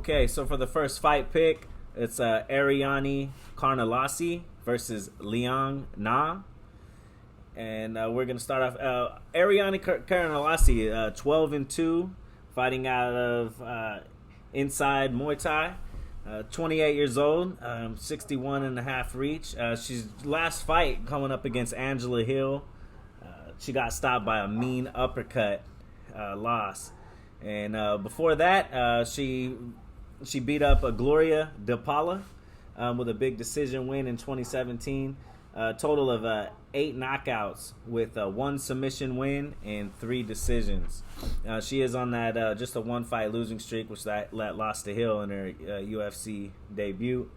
Okay, so for the first fight pick, it's Ariane Carnelossi versus Liang Na. And we're going to start off. Ariane Carnelossi, 12-2, fighting out of Inside Muay Thai. 28 years old, 61 and a half reach. She's last fight coming up against Angela Hill. She got stopped by a mean uppercut, loss. And before that, she beat up Gloria DePaula with a big decision win in 2017. Total of 8 knockouts with 1 submission win and 3 decisions. She is on that just a 1-fight losing streak, which that lost to Hill in her UFC debut.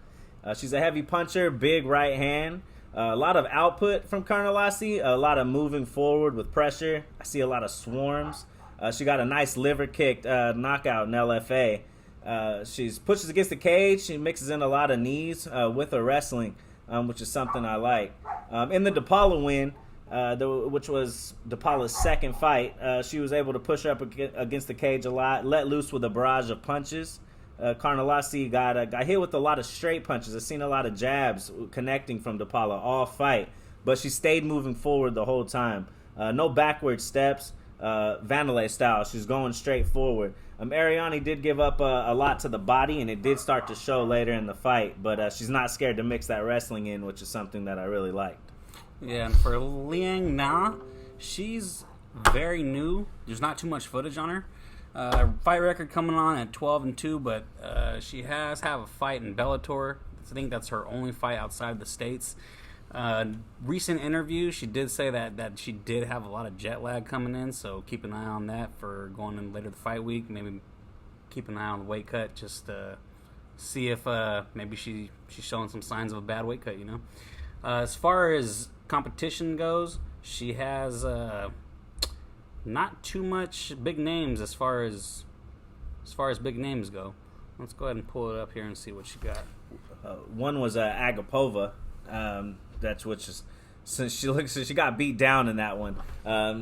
She's a heavy puncher, big right hand. A lot of output from Carnelossi, a lot of moving forward with pressure. I see a lot of swarms. She got a nice liver kick knockout in LFA. She pushes against the cage. She mixes in a lot of knees with her wrestling, which is something I like. In the DePaula win, which was DePaula's second fight, she was able to push up against the cage a lot, let loose with a barrage of punches. Carnelossi got hit with a lot of straight punches. I've seen a lot of jabs connecting from DePaula all fight, but she stayed moving forward the whole time. No backward steps, Vanderlei style. She's going straight forward. Ariane did give up a lot to the body, and it did start to show later in the fight, but she's not scared to mix that wrestling in, which is something that I really liked. Yeah, and for Liang Na, she's very new. There's not too much footage on her. Fight record coming on at 12-2, but she has have a fight in Bellator. I think that's her only fight outside the States. Recent interview, she did say that she did have a lot of jet lag coming in, so keep an eye on that for going in later the fight week. Maybe keep an eye on the weight cut, just to see if maybe she's showing some signs of a bad weight cut, you know. As far as competition goes, she has not too much big names as far as big names go. Let's go ahead and pull it up here and see what she got. One was Agapova. That's which is since she got beat down in that one.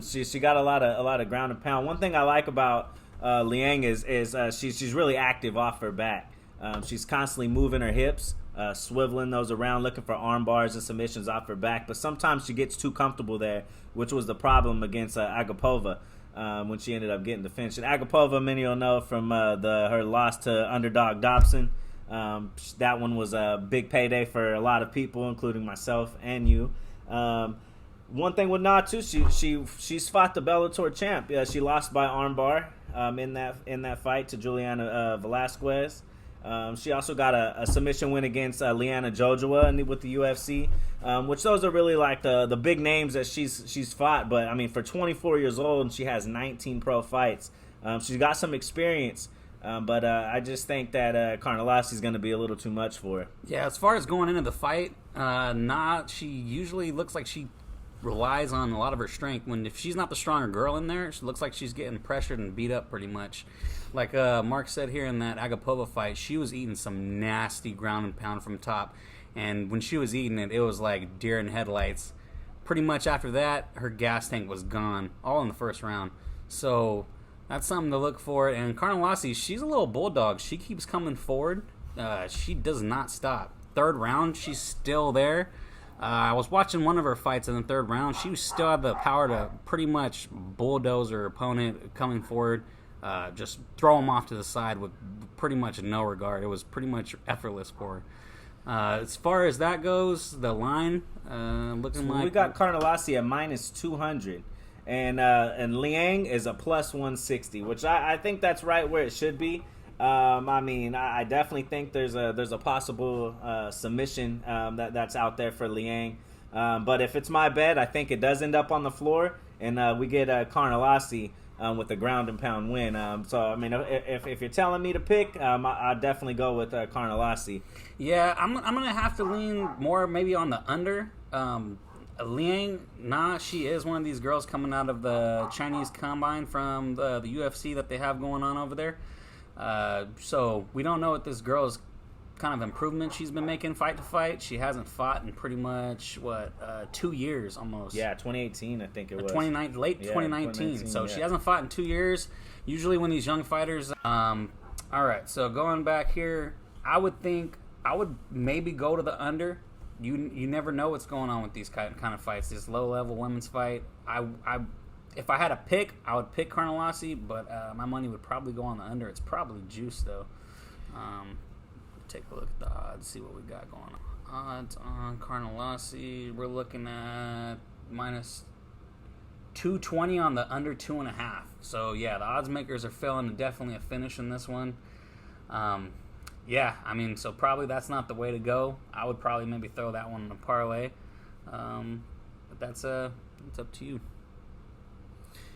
She got a lot of ground and pound. One thing I like about Liang is she's really active off her back. She's constantly moving her hips, swiveling those around, looking for arm bars and submissions off her back. But sometimes she gets too comfortable there, which was the problem against Agapova when she ended up getting the finish. And Agapova, many will know from her loss to underdog Dobson. That one was a big payday for a lot of people, including myself and you. One thing with Na too, she's fought the Bellator champ. Yeah, she lost by armbar in that fight to Juliana Velasquez. She also got a submission win against Liana Jojua with the UFC, which those are really like the big names that she's fought. But I mean, for 24 years old, and she has 19 pro fights. She's got some experience. But I just think that Carnelossi is going to be a little too much for her. Yeah, as far as going into the fight, she usually looks like she relies on a lot of her strength. If she's not the stronger girl in there, she looks like she's getting pressured and beat up pretty much. Like Mark said here in that Agapova fight, she was eating some nasty ground and pound from top. And when she was eating it, it was like deer in headlights. Pretty much after that, her gas tank was gone, all in the first round. So that's something to look for. And Carnelossi, she's a little bulldog. She keeps coming forward. She does not stop. Third round, she's still there. I was watching one of her fights in the third round. She still had the power to pretty much bulldoze her opponent coming forward, just throw him off to the side with pretty much no regard. It was pretty much effortless for her. As far as that goes, the line looking like... We got Carnelossi at minus 200. And Liang is a plus 160, which I think that's right where it should be. I mean, I definitely think there's a possible submission that's out there for Liang. But if it's my bet, I think it does end up on the floor, and we get Carnelossi with a ground and pound win. So I mean, if you're telling me to pick, I'd definitely go with Carnelossi. Yeah, I'm gonna have to lean more maybe on the under. Liang, she is one of these girls coming out of the Chinese combine from the UFC that they have going on over there. So we don't know what this girl's kind of improvement she's been making fight to fight. She hasn't fought in pretty much 2 years almost. Yeah, 2018 I think it was. 2019. So she hasn't fought in 2 years. Usually when these young fighters All right, so going back here, I would maybe go to the under. You never know what's going on with these kind of fights. This low level women's fight. If I had a pick, I would pick Carnelossi, but my money would probably go on the under. It's probably juice though. Take a look at the odds, see what we got going on. Odds on Carnelossi, we're looking at minus 220 on the under 2.5. So yeah, the odds makers are feeling definitely a finish in this one. Yeah, I mean, so probably that's not the way to go. I would probably maybe throw that one in a parlay, but that's up to you.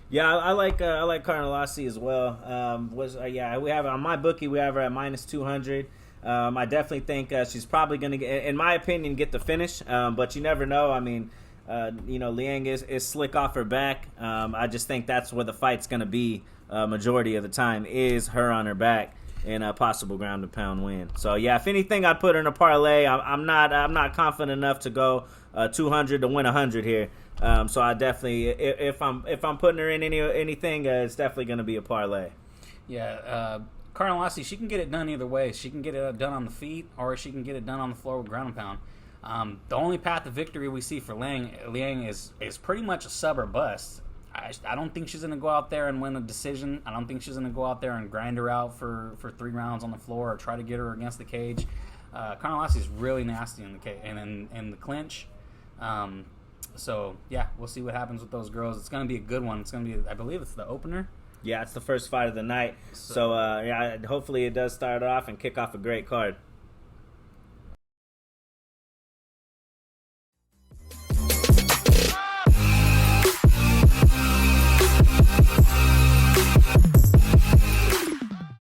Yeah, I like Carnelossi as well. We have on my bookie. We have her at minus 200. I definitely think she's probably going to, in my opinion, get the finish. But you never know. I mean, Liang is slick off her back. I just think that's where the fight's going to be. Majority of the time is her on her back in a possible ground and pound win. So yeah, if anything, I'd put her in a parlay. I'm not confident enough to go 200 to win 100 here. So I definitely, if I'm putting her in anything, it's definitely going to be a parlay. Yeah, Carnelossi, she can get it done either way. She can get it done on the feet, or she can get it done on the floor with ground and pound. The only path to victory we see for Liang is pretty much a sub or bust. I don't think she's going to go out there and win a decision. I don't think she's going to go out there and grind her out for 3 rounds on the floor or try to get her against the cage. Carnelossi is really nasty in the cage and in the clinch. So yeah, we'll see what happens with those girls. It's going to be a good one. It's going to be, I believe, it's the opener. Yeah, it's the first fight of the night. So yeah, hopefully it does start off and kick off a great card.